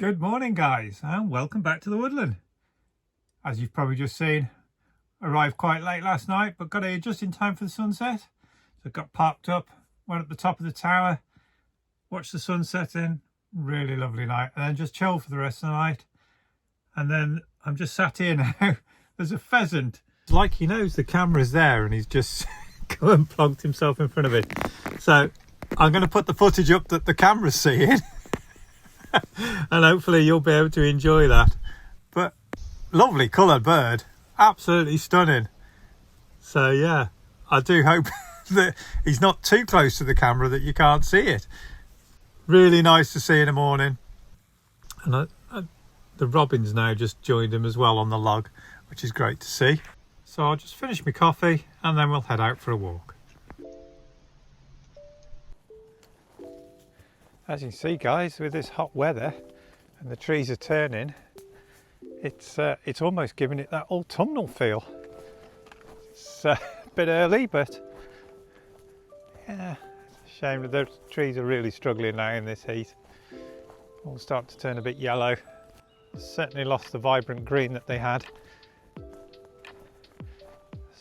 Good morning, guys, and welcome back to the Woodland. As you've probably just seen, arrived quite late last night, but got here just in time for the sunset. So got parked up, went up the top of the tower, watched the sun set in. Really lovely night, and then just chill for the rest of the night. And then I'm just sat here now. There's a pheasant. It's like he knows the camera's there and he's just come and plonked himself in front of it. So I'm going to put the footage up that the camera's seeing. And hopefully you'll be able to enjoy that. But lovely coloured bird, absolutely stunning. So yeah, I do hope that he's not too close to the camera that you can't see it. Really nice to see in the morning. And the robins now just joined him as well on the log, which is great to see. So I'll just finish my coffee and then we'll head out for a walk. As you can see, guys, with this hot weather and the trees are turning, it's almost giving it that autumnal feel. It's a bit early, but yeah, it's a shame that the trees are really struggling now in this heat. All start to turn a bit yellow. Certainly lost the vibrant green that they had.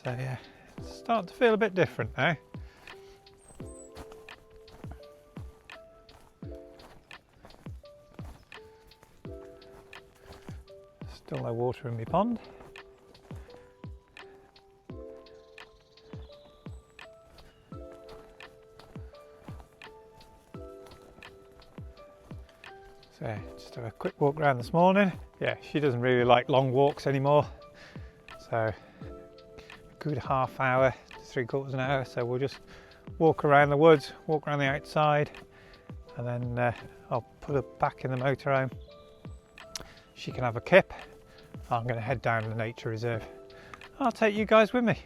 So yeah, it's starting to feel a bit different now. Still no water in my pond. So just have a quick walk around this morning. Yeah, she doesn't really like long walks anymore. So a good half hour to 3/4 an hour. So we'll just walk around the woods, walk around the outside, and then I'll put her back in the motorhome. She can have a kip. I'm going to head down to the nature reserve. I'll take you guys with me.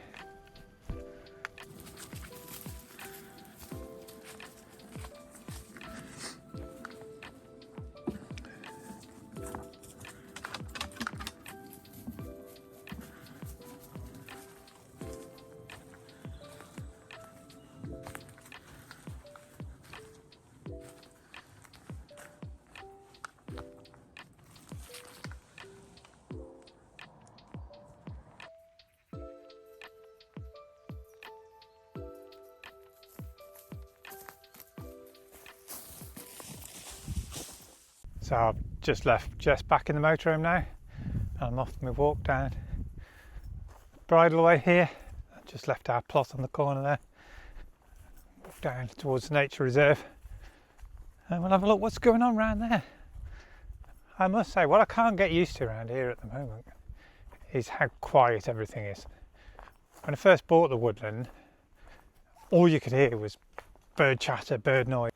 So I've just left Jess back in the motorhome now, and I'm off my walk down Bridleway here. I just left our plot on the corner there. Walk down towards the nature reserve, and we'll have a look what's going on around there. I must say, what I can't get used to around here at the moment is how quiet everything is. When I first bought the Woodland, all you could hear was bird chatter, bird noise.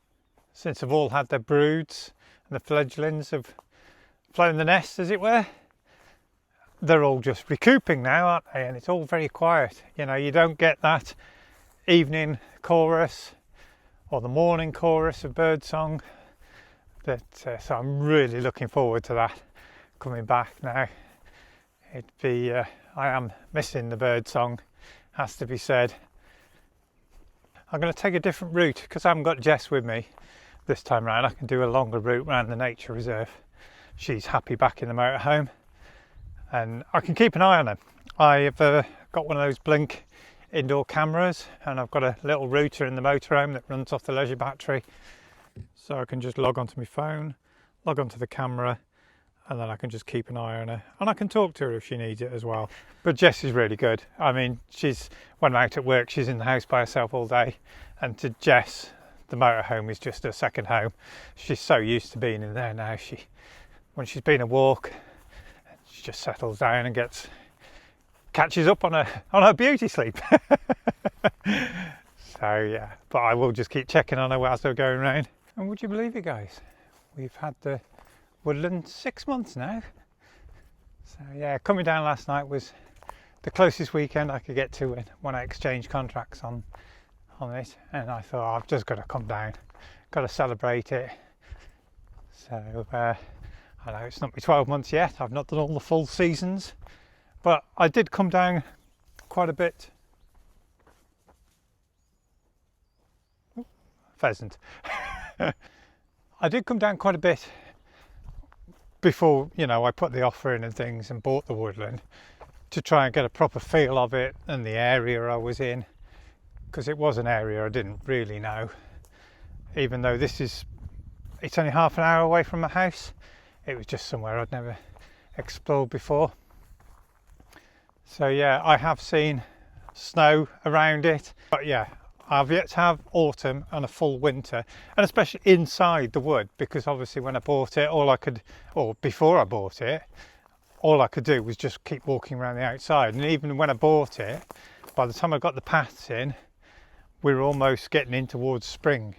Since they've all had their broods, the fledglings have flown the nest, as it were, they're all just recouping now, aren't they? And it's all very quiet. You know, you don't get that evening chorus or the morning chorus of birdsong. So I'm really looking forward to that coming back now. I am missing the birdsong, has to be said. I'm going to take a different route because I haven't got Jess with me. This time round I can do a longer route around the nature reserve. She's happy back in the motorhome and I can keep an eye on her. I've got one of those Blink indoor cameras and I've got a little router in the motorhome that runs off the leisure battery, so I can just log onto my phone, log onto the camera, and then I can just keep an eye on her, and I can talk to her if she needs it as well. But Jess is really good. I mean, when I'm out at work, she's in the house by herself all day, and to Jess, the motorhome is just her second home. She's so used to being in there now. When she's been a walk, she just settles down and catches up on her beauty sleep. So yeah, but I will just keep checking on her whilst I'm going around. And would you believe it, guys? We've had the Woodland 6 months now. So yeah, coming down last night was the closest weekend I could get to when I exchanged contracts on it, and I thought I've just got to come down, got to celebrate it. So I know it's not my 12 months yet, I've not done all the full seasons, but I did come down quite a bit. Pheasant. I did come down quite a bit before, you know, I put the offer in and things and bought the Woodland, to try and get a proper feel of it and the area I was in, because it was an area I didn't really know, even though it's only half an hour away from my house. It was just somewhere I'd never explored before. So yeah, I have seen snow around it, but yeah, I've yet to have autumn and a full winter, and especially inside the wood, because obviously when I bought it, before I bought it, all I could do was just keep walking around the outside. And even when I bought it, by the time I got the paths in, we were almost getting in towards spring.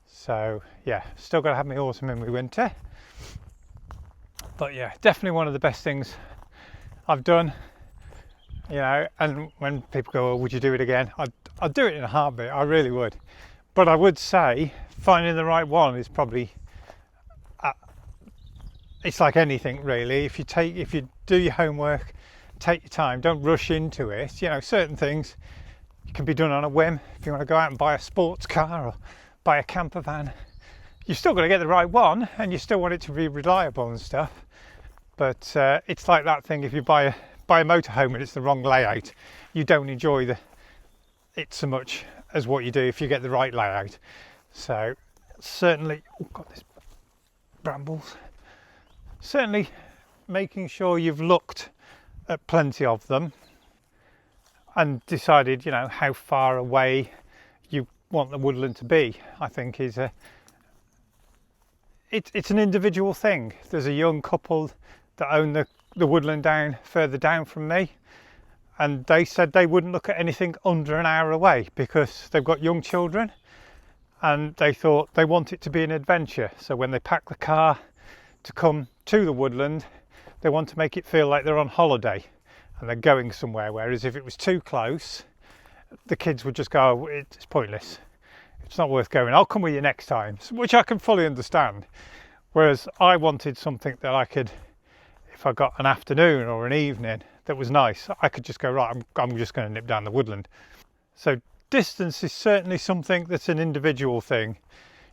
So yeah, still got to have my autumn and my winter. But yeah, definitely one of the best things I've done. You know, and when people go, oh, would you do it again? I'd do it in a heartbeat, I really would. But I would say finding the right one is probably, it's like anything really. If you do your homework, take your time, don't rush into it. You know, certain things can be done on a whim. If you want to go out and buy a sports car or buy a camper van, you've still got to get the right one, and you still want it to be reliable and stuff. But it's like that thing, if you buy a motorhome and it's the wrong layout, you don't enjoy it so much as what you do if you get the right layout. So certainly, oh god, there's brambles. Certainly making sure you've looked at plenty of them and decided, you know, how far away you want the woodland to be, I think is it's an individual thing. There's a young couple that own the woodland further down from me, and they said they wouldn't look at anything under an hour away because they've got young children, and they thought they want it to be an adventure. So when they pack the car to come to the woodland, they want to make it feel like they're on holiday and they're going somewhere, whereas if it was too close, the kids would just go, oh, it's pointless, it's not worth going, I'll come with you next time, which I can fully understand. Whereas I wanted something that I could, if I got an afternoon or an evening that was nice, I could just go, right, I'm just going to nip down the woodland. So distance is certainly something that's an individual thing.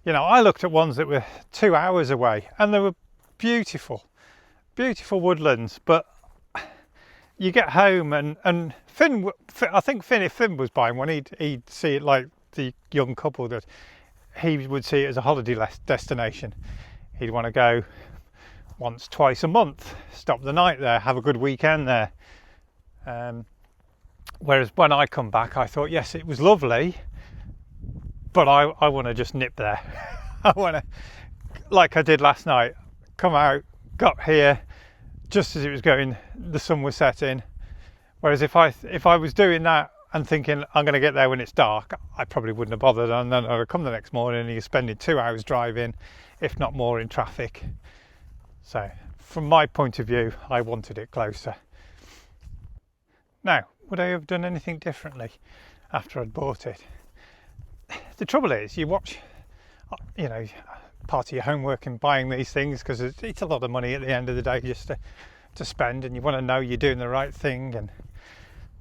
You know, I looked at ones that were 2 hours away and they were beautiful woodlands, but you get home and Finn, I think if Finn was buying one, he'd see it like the young couple, that he would see it as a holiday destination. He'd want to go once, twice a month, stop the night there, have a good weekend there. Whereas when I come back, I thought, yes, it was lovely, but I want to just nip there. I want to, like I did last night, come out, got here just as it was going, the sun was setting. Whereas if I was doing that and thinking I'm going to get there when it's dark, I probably wouldn't have bothered, and then I'd come the next morning and you're spending 2 hours driving, if not more, in traffic. So from my point of view, I wanted it closer. Now, would I have done anything differently after I'd bought it? The trouble is, you watch, you know, part of your homework in buying these things, because it's a lot of money at the end of the day just to spend, and you want to know you're doing the right thing. And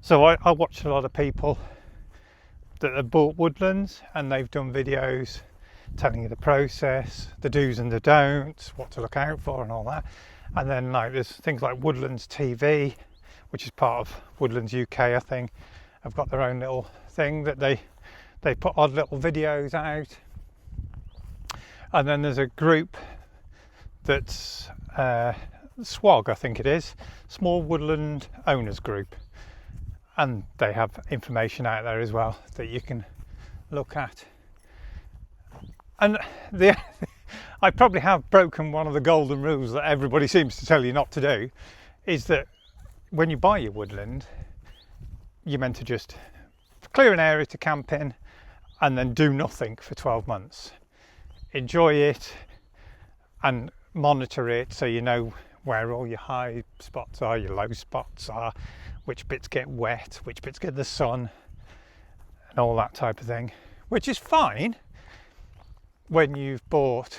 so I watched a lot of people that have bought woodlands, and they've done videos telling you the process, the do's and the don'ts, what to look out for and all that. And then like there's things like Woodlands TV, which is part of Woodlands UK, I think. I've got their own little thing that they put odd little videos out. And then there's a group that's SWOG, I think it is, Small Woodland Owners Group, and they have information out there as well that you can look at. And I probably have broken one of the golden rules that everybody seems to tell you not to do, is that when you buy your woodland, you're meant to just clear an area to camp in and then do nothing for 12 months. Enjoy it and monitor it so you know where all your high spots are, your low spots are, which bits get wet, which bits get the sun, and all that type of thing, which is fine when you've bought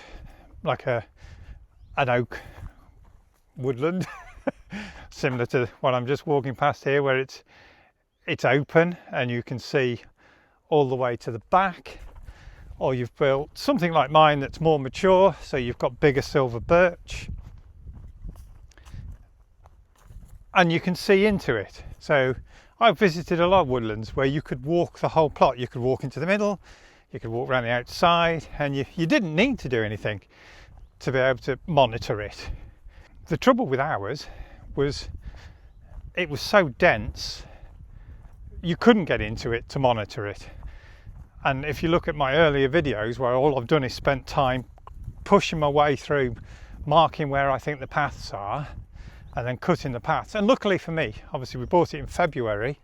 like an oak woodland similar to what I'm just walking past here, where it's open and you can see all the way to the back. Or you've built something like mine that's more mature, so you've got bigger silver birch, and you can see into it. So I've visited a lot of woodlands where you could walk the whole plot. You could walk into the middle, you could walk around the outside, and you didn't need to do anything to be able to monitor it. The trouble with ours was it was so dense you couldn't get into it to monitor it. And if you look at my earlier videos where all I've done is spent time pushing my way through, marking where I think the paths are, and then cutting the paths. And luckily for me, obviously we bought it in February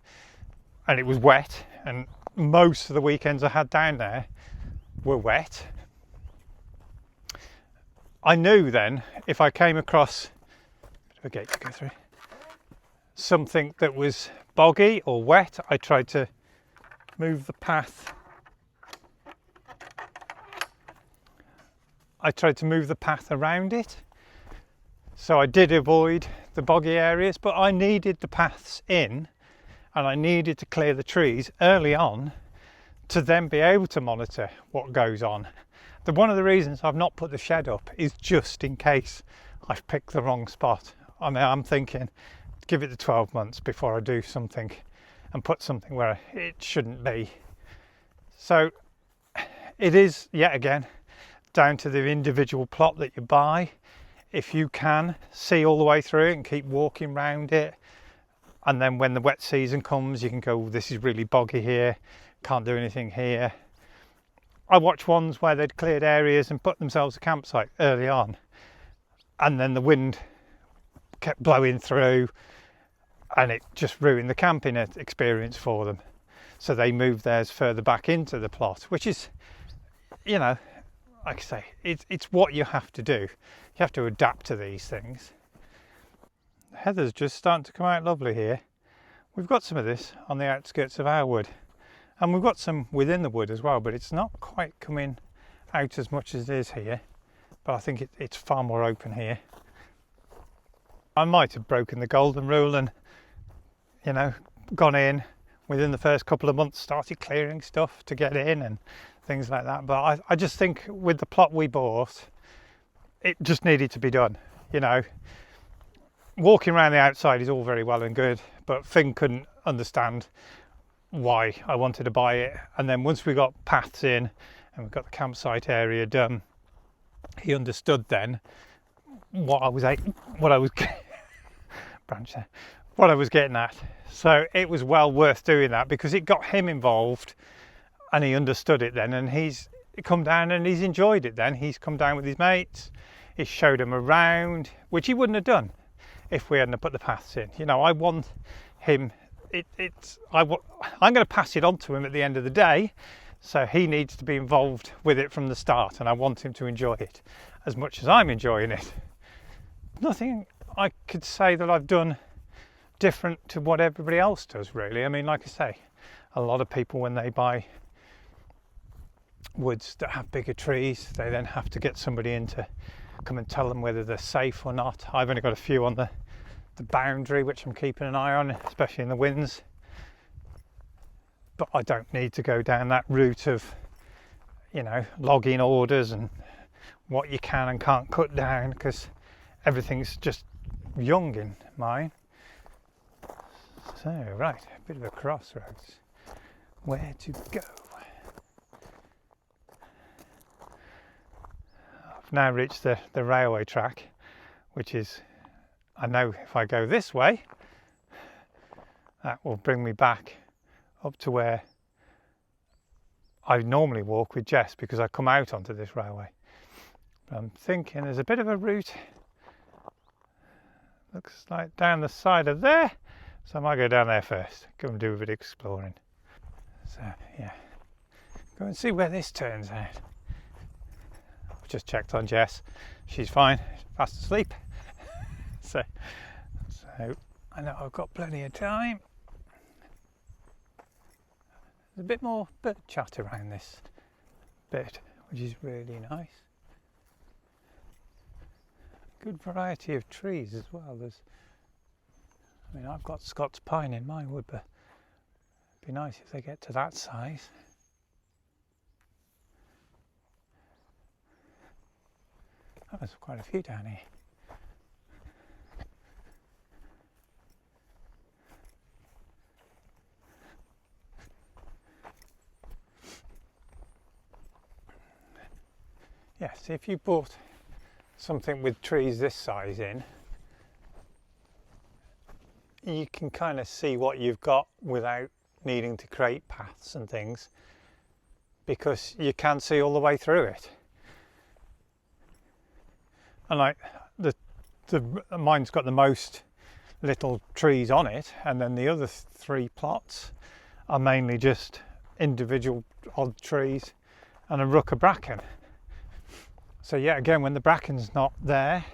and it was wet, and most of the weekends I had down there were wet. I knew then if I came across a gate to go through, something that was boggy or wet, I tried to move the path. I tried to move the path around it. So I did avoid the boggy areas, but I needed the paths in, and I needed to clear the trees early on to then be able to monitor what goes on. One of the reasons I've not put the shed up is just in case I've picked the wrong spot. I mean, I'm thinking, give it the 12 months before I do something and put something where it shouldn't be. So it is, yet again, down to the individual plot that you buy. If you can see all the way through it and keep walking around it, and then when the wet season comes you can go, this is really boggy here, can't do anything here. I watched ones where they'd cleared areas and put themselves a campsite early on, and then the wind kept blowing through and it just ruined the camping experience for them. So they moved theirs further back into the plot, which is, you know, like I say, it's what you have to do. You have to adapt to these things. The heather's just starting to come out lovely here. We've got some of this on the outskirts of our wood, and we've got some within the wood as well, but it's not quite coming out as much as it is here. But I think it's far more open here. I might have broken the golden rule and, you know, gone in within the first couple of months, started clearing stuff to get in and things like that. But I just think with the plot we bought, it just needed to be done. You know, walking around the outside is all very well and good, but Finn couldn't understand why I wanted to buy it. And then once we got paths in and we got the campsite area done, he understood then what I was getting at. So it was well worth doing that because it got him involved and he understood it then, and he's come down and he's enjoyed it then. He's come down with his mates, he showed him around, which he wouldn't have done if we hadn't put the paths in. You know, I want him, I'm going to pass it on to him at the end of the day, so he needs to be involved with it from the start, and I want him to enjoy it as much as I'm enjoying it. Nothing I could say that I've done different to what everybody else does, really. I mean, like I say, a lot of people, when they buy woods that have bigger trees, they then have to get somebody in to come and tell them whether they're safe or not. I've only got a few on the boundary which I'm keeping an eye on, especially in the winds, but I don't need to go down that route of, you know, logging orders and what you can and can't cut down, because everything's just young in mine. So right, a bit of a crossroads, where to go. I've now reached the railway track, which is, I know if I go this way, that will bring me back up to where I normally walk with Jess, because I come out onto this railway. But I'm thinking there's a bit of a route, looks like down the side of there, so I might go down there first, go and do a bit of exploring. So yeah, go and see where this turns out. I've just checked on Jess, she's fine, fast asleep. so I know I've got plenty of time. There's a bit more bird chat around this bit, which is really nice. Good variety of trees as well. I mean, I've got Scots pine in my wood, but it'd be nice if they get to that size. Oh, there's quite a few down here. Yes, if you bought something with trees this size in, you can kind of see what you've got without needing to create paths and things, because you can see all the way through it. And like mine's got the most little trees on it, and then the other 3 plots are mainly just individual odd trees and a ruck of bracken. So yeah, again, when the bracken's not there,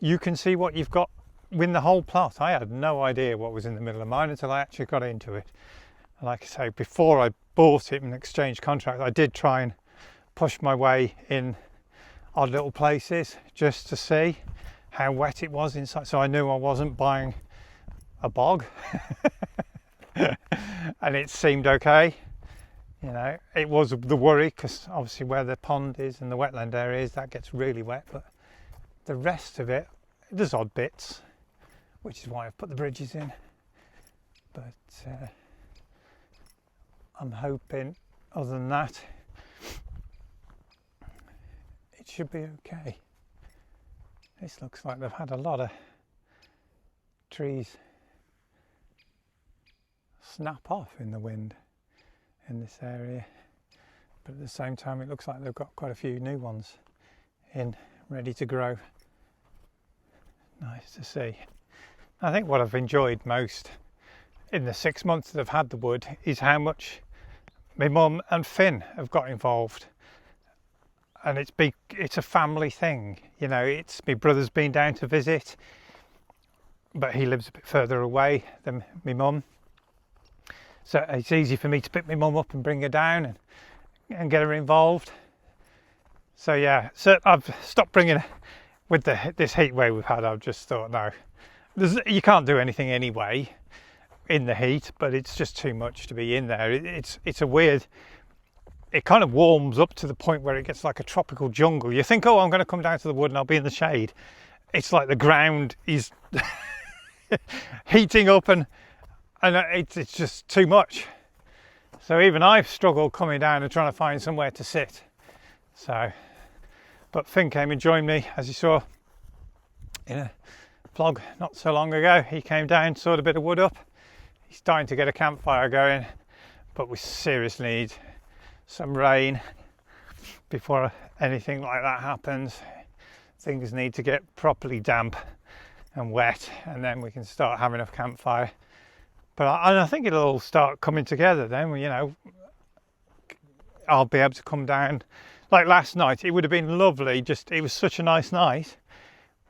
you can see what you've got in the whole plot. I had no idea what was in the middle of mine until I actually got into it. And like I say, before I bought it and exchanged contracts, I did try and push my way in odd little places just to see how wet it was inside, so I knew I wasn't buying a bog. And it seemed okay. You know, it was the worry, because obviously where the pond is and the wetland area is, that gets really wet, but the rest of it, there's odd bits, which is why I've put the bridges in. But I'm hoping, other than that, it should be okay. This looks like they've had a lot of trees snap off in the wind in this area, but at the same time it looks like they've got quite a few new ones in, ready to grow. Nice to see. I think what I've enjoyed most in the 6 months that I've had the wood is how much my mum and Finn have got involved. And it's a family thing, you know. It's my brother's been down to visit, but he lives a bit further away than my mum, so it's easy for me to pick my mum up and bring her down and get her involved. So yeah, so I've stopped bringing her with this heat wave we've had. I've just thought, no, you can't do anything anyway in the heat, but it's just too much to be in there. It's a weird, it kind of warms up to the point where it gets like a tropical jungle. You think, oh, I'm going to come down to the wood and I'll be in the shade. It's like the ground is heating up, and it's just too much. So even I've struggled coming down and trying to find somewhere to sit. So, but Finn came and joined me, as you saw in a vlog not so long ago. He came down, sawed a bit of wood up. He's starting to get a campfire going, but we seriously need some rain before anything like that happens. Things need to get properly damp and wet, and then we can start having a campfire. But I think it'll all start coming together then. You know, I'll be able to come down. Like last night, it would have been lovely. It was such a nice night.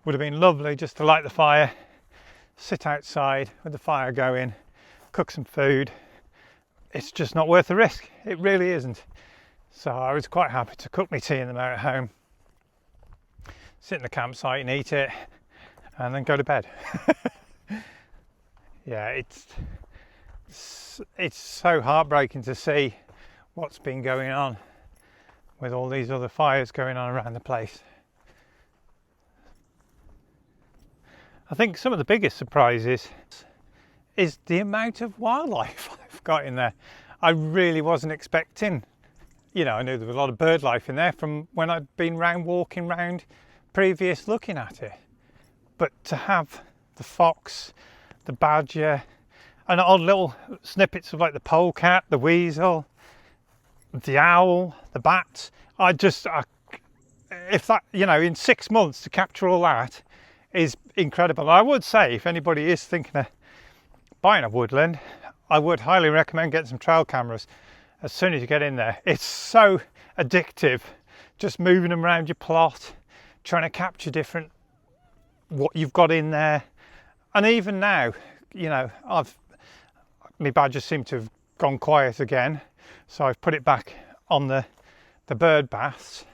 Would have been lovely just to light the fire, sit outside with the fire going, cook some food. It's just not worth the risk. It really isn't. So I was quite happy to cook my tea in the motor home, sit in the campsite and eat it, and then go to bed. Yeah, it's so heartbreaking to see what's been going on with all these other fires going on around the place. I think some of the biggest surprises is the amount of wildlife I've got in there. I really wasn't expecting, you know, I knew there was a lot of bird life in there from when I'd been walking round previous looking at it. But to have the fox, the badger, and odd little snippets of like the polecat, the weasel, the owl, the bat, if that, you know, in 6 months to capture all that is incredible. I would say if anybody is thinking of buying a woodland, I would highly recommend getting some trail cameras as soon as you get in there. It's so addictive just moving them around your plot, trying to capture what you've got in there. And even now, you know, my badgers seem to have gone quiet again, so I've put it back on the bird baths,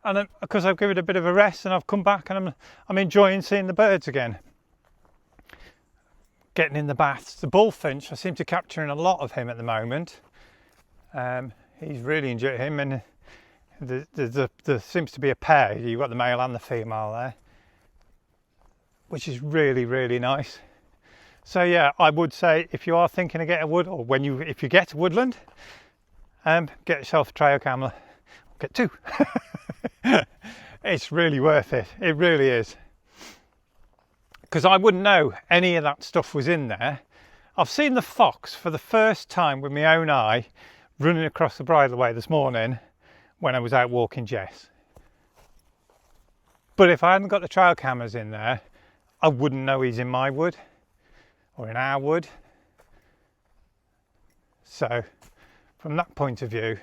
and because I've given it a bit of a rest, and I've come back and I'm enjoying seeing the birds again, getting in the baths. The bullfinch, I seem to capturing a lot of him at the moment. He's really enjoying him, and there seems to be a pair. You've got the male and the female there, which is really, really nice. So yeah, I would say if you are thinking of getting a wood, or if you get a woodland, get yourself a trail camera. get two. It's really worth it. It really is. Because I wouldn't know any of that stuff was in there. I've seen the fox for the first time with my own eye running across the bridleway this morning when I was out walking Jess. But if I hadn't got the trail cameras in there, I wouldn't know he's in my wood or in our wood. So from that point of view,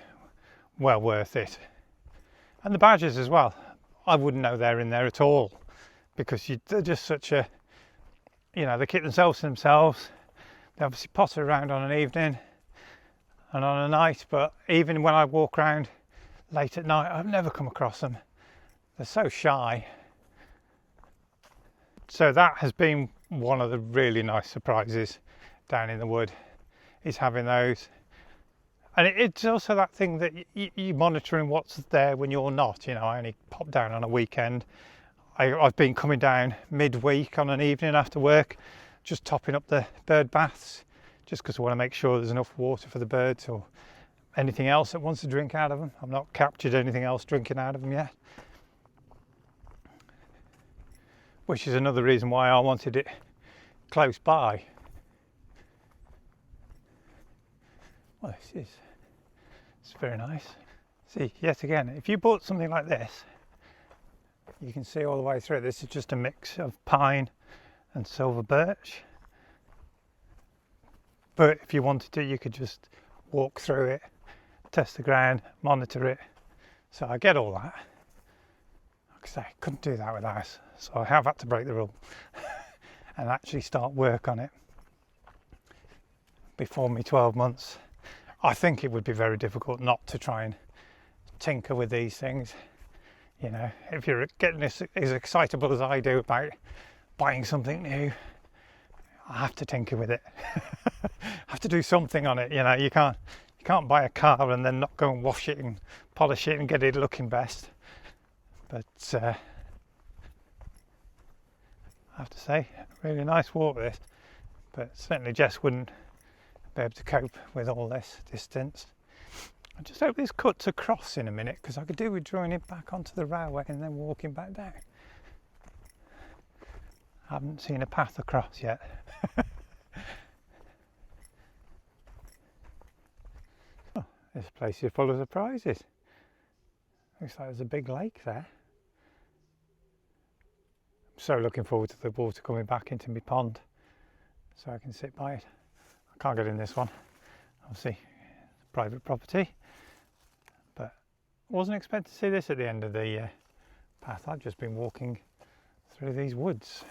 well worth it. And the badgers as well. I wouldn't know they're in there at all, because they're just such a, you know, they keep themselves to themselves. They obviously potter around on an evening and on a night, but even when I walk around late at night, I've never come across them. They're so shy. So that has been one of the really nice surprises down in the wood, is having those. And it's also that thing that you're monitoring what's there when you're not. You know, I only pop down on a weekend. I've been coming down midweek on an evening after work, just topping up the bird baths, just because I want to make sure there's enough water for the birds or anything else that wants to drink out of them. I've not captured anything else drinking out of them yet. Which is another reason why I wanted it close by. Well, it's very nice. See, yet again, if you bought something like this, you can see all the way through. This is just a mix of pine and silver birch. But if you wanted to, you could just walk through it, test the ground, monitor it. So I get all that. Like I say, couldn't do that with ours. So I have had to break the rule and actually start work on it before me 12 months. I think it would be very difficult not to try and tinker with these things. You know, if you're getting as excitable as I do about buying something new, I have to tinker with it. I have to do something on it. You know, you can't buy a car and then not go and wash it and polish it and get it looking best. But I have to say, really nice walk this. But certainly Jess wouldn't be able to cope with all this distance. I just hope this cuts across in a minute, because I could do with drawing it back onto the railway and then walking back down. I haven't seen a path across yet. Oh, this place is full of surprises. Looks like there's a big lake there. I'm so looking forward to the water coming back into my pond so I can sit by it. I can't get in this one, obviously it's private property, but I wasn't expecting to see this at the end of the path. I've just been walking through these woods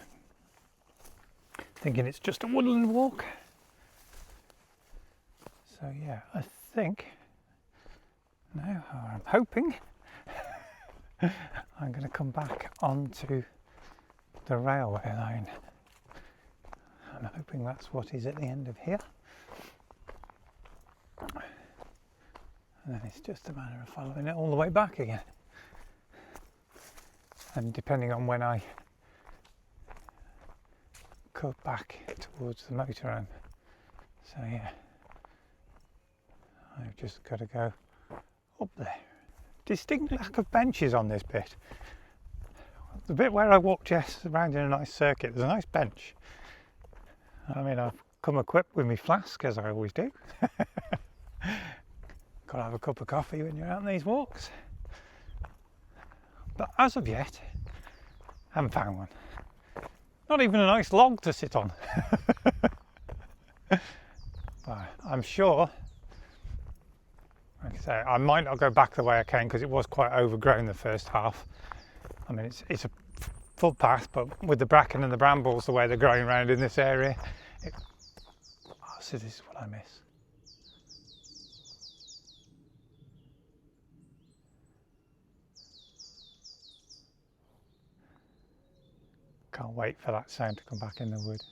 thinking it's just a woodland walk. So yeah, I think now, I'm hoping I'm going to come back onto the railway line. I'm hoping that's what is at the end of here. And then it's just a matter of following it all the way back again. And depending on when I cut back towards the motorhome. So yeah, I've just got to go up there. Distinct lack of benches on this bit. The bit where I walk Jess around in a nice circuit, there's a nice bench. I mean, I've come equipped with my flask, as I always do. Got to have a cup of coffee when you're out on these walks. But as of yet, I haven't found one. Not even a nice log to sit on. But I'm sure, like I say, I might not go back the way I came because it was quite overgrown the first half. I mean, it's a footpath, but with the bracken and the brambles the way they're growing around in this area, so this is what I miss. Can't wait for that sound to come back in the wood.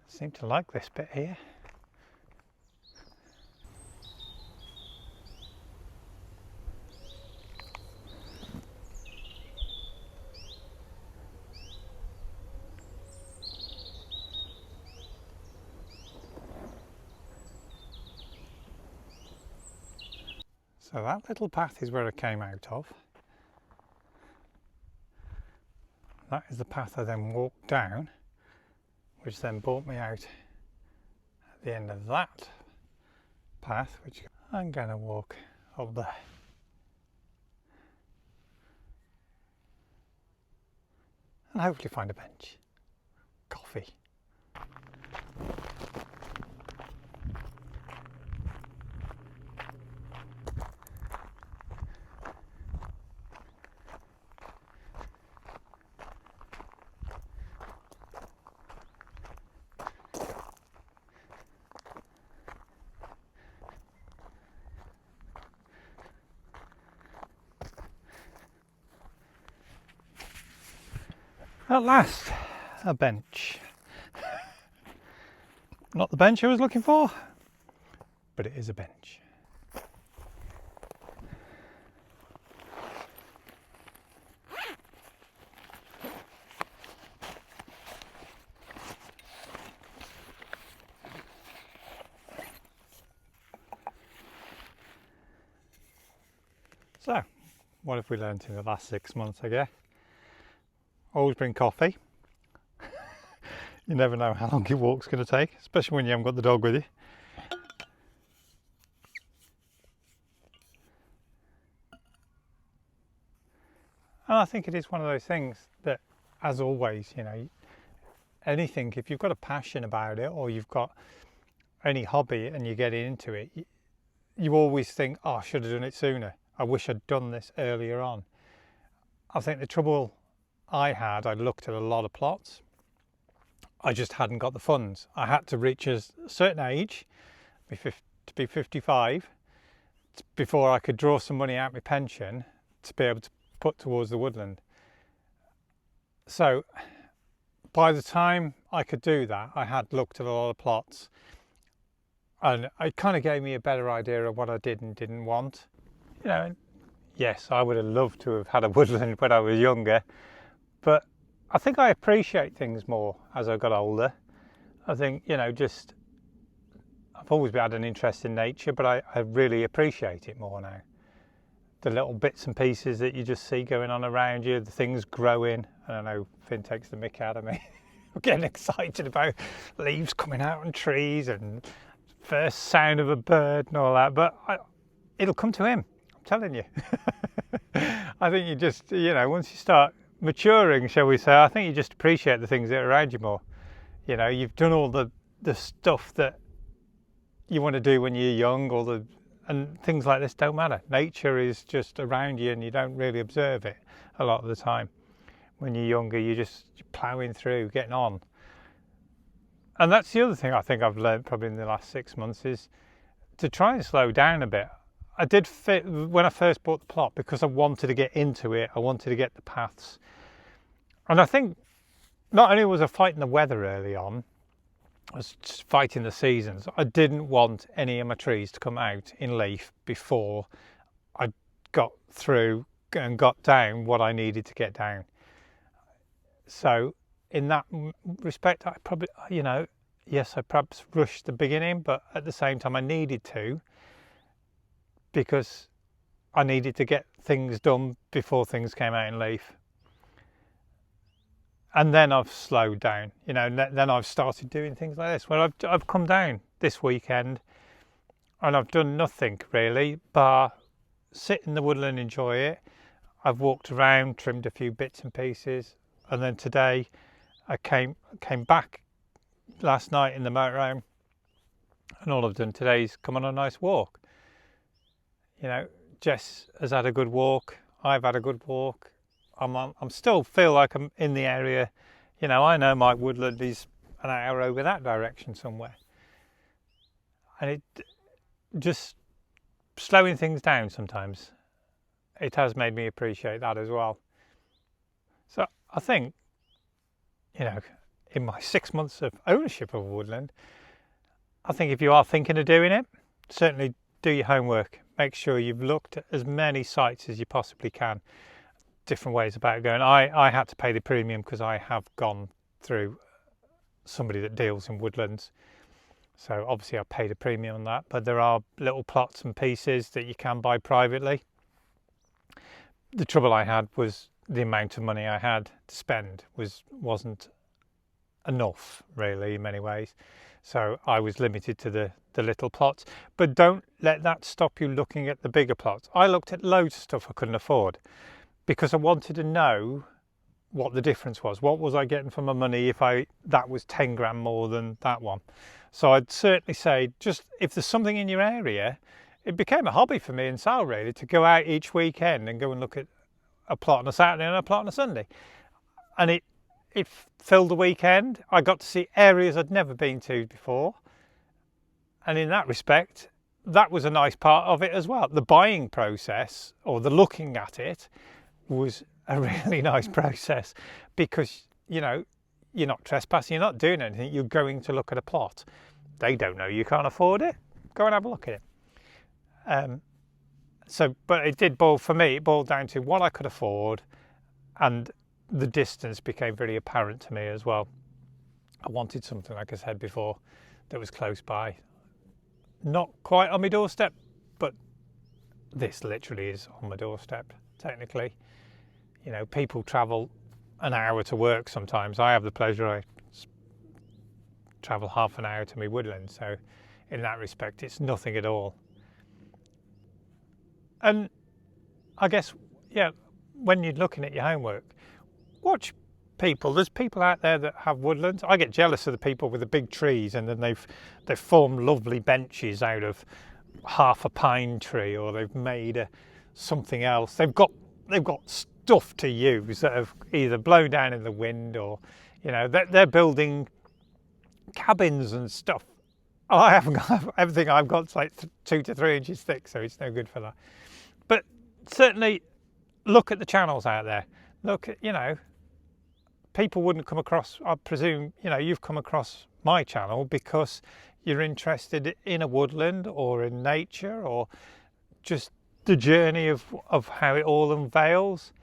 I seem to like this bit here. So that little path is where I came out of. That is the path I then walked down, which then brought me out at the end of that path, which I'm going to walk up there. And hopefully find a bench. Coffee. At last, a bench. Not the bench I was looking for, but it is a bench. So, what have we learned in the last 6 months, I guess? Always bring coffee. You never know how long your walk's going to take, especially when you haven't got the dog with you. And I think it is one of those things that, as always, you know, anything, if you've got a passion about it or you've got any hobby and you get into it, you always think, oh, I should have done it sooner. I wish I'd done this earlier on. I think the trouble I looked at a lot of plots. I just hadn't got the funds. I had to reach a certain age, to be 55, before I could draw some money out of my pension to be able to put towards the woodland. So by the time I could do that, I had looked at a lot of plots, and it kind of gave me a better idea of what I did and didn't want. You know, yes, I would have loved to have had a woodland when I was younger, but I think I appreciate things more as I got older. I think, you know, I've always had an interest in nature, but I really appreciate it more now. The little bits and pieces that you just see going on around you, the things growing. I don't know, Finn takes the mick out of me. I'm getting excited about leaves coming out on trees and first sound of a bird and all that, but it'll come to him, I'm telling you. I think you just, you know, once you start maturing, shall we say, I think you just appreciate the things that are around you more. You know, you've done all the stuff that you want to do when you're young, and things like this don't matter. Nature is just around you and you don't really observe it a lot of the time. When you're younger, you're ploughing through, getting on. And that's the other thing I think I've learned probably in the last 6 months, is to try and slow down a bit. I did fit when I first bought the plot because I wanted to get into it. I wanted to get the paths. And I think not only was I fighting the weather early on, I was just fighting the seasons. I didn't want any of my trees to come out in leaf before I got through and got down what I needed to get down. So in that respect, I probably, you know, yes, I perhaps rushed the beginning, but at the same time I needed to, because I needed to get things done before things came out in leaf. And then I've slowed down, you know, and then I've started doing things like this. Well, I've come down this weekend and I've done nothing really, bar sit in the woodland, enjoy it. I've walked around, trimmed a few bits and pieces, and then today I came back last night in the motorhome, and all I've done today is come on a nice walk. You know, Jess has had a good walk. I've had a good walk. I'm still feel like I'm in the area. You know, I know my woodland is an hour over that direction somewhere. And it just slowing things down sometimes, it has made me appreciate that as well. So I think, you know, in my 6 months of ownership of a woodland, I think if you are thinking of doing it, certainly do your homework. Make sure you've looked at as many sites as you possibly can. Different ways about going. I had to pay the premium because I have gone through somebody that deals in woodlands. So obviously I paid a premium on that, but there are little plots and pieces that you can buy privately. The trouble I had was the amount of money I had to spend wasn't enough, really, in many ways. So I was limited to the little plots. But don't let that stop you looking at the bigger plots. I looked at loads of stuff I couldn't afford because I wanted to know what the difference was. What was I getting for my money if that was 10 grand more than that one? So I'd certainly say, just if there's something in your area, it became a hobby for me and Sal, really, to go out each weekend and go and look at a plot on a Saturday and a plot on a Sunday. And it filled the weekend. I got to see areas I'd never been to before. And in that respect, that was a nice part of it as well. The buying process, or the looking at it, was a really nice process because, you know, you're not trespassing, you're not doing anything, you're going to look at a plot. They don't know you can't afford it. Go and have a look at it. But it did boil, for me, it boiled down to what I could afford, and the distance became very apparent to me as well. I wanted something, like I said before, that was close by. Not quite on my doorstep, but this literally is on my doorstep, technically. You know, people travel an hour to work sometimes. I have the pleasure, I travel half an hour to my Woodland, so in that respect it's nothing at all. And I guess, yeah, when you're looking at your homework, watch people. There's people out there that have woodlands. I get jealous of the people with the big trees, and then they've formed lovely benches out of half a pine tree, or they've made something else. They've got stuff to use that have either blown down in the wind, or, you know, they're building cabins and stuff. I haven't got everything I've got's like 2 to 3 inches thick, so it's no good for that. But certainly look at the channels out there. Look at, you know, people wouldn't come across, I presume, you know, you've come across my channel because you're interested in a woodland or in nature, or just the journey of how it all unveils,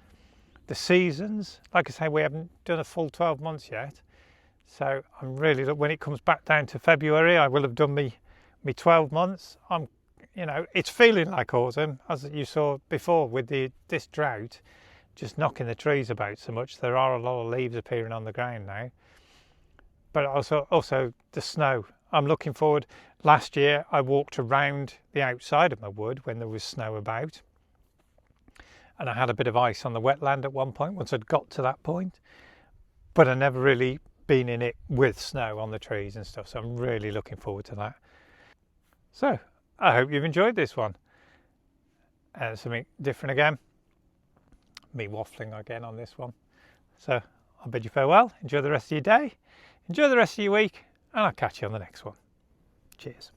the seasons. Like I say, we haven't done a full 12 months yet. So I'm really, when it comes back down to February, I will have done me 12 months. You know, it's feeling like autumn, as you saw before with this drought, just knocking the trees about so much. There are a lot of leaves appearing on the ground now. But also the snow. I'm looking forward. Last year I walked around the outside of my wood when there was snow about. And I had a bit of ice on the wetland at one point, once I'd got to that point. But I never really been in it with snow on the trees and stuff, so I'm really looking forward to that. So I hope you've enjoyed this one. Something different again. Me waffling again on this one. So I'll bid you farewell. Enjoy the rest of your day. Enjoy the rest of your week, and I'll catch you on the next one. Cheers.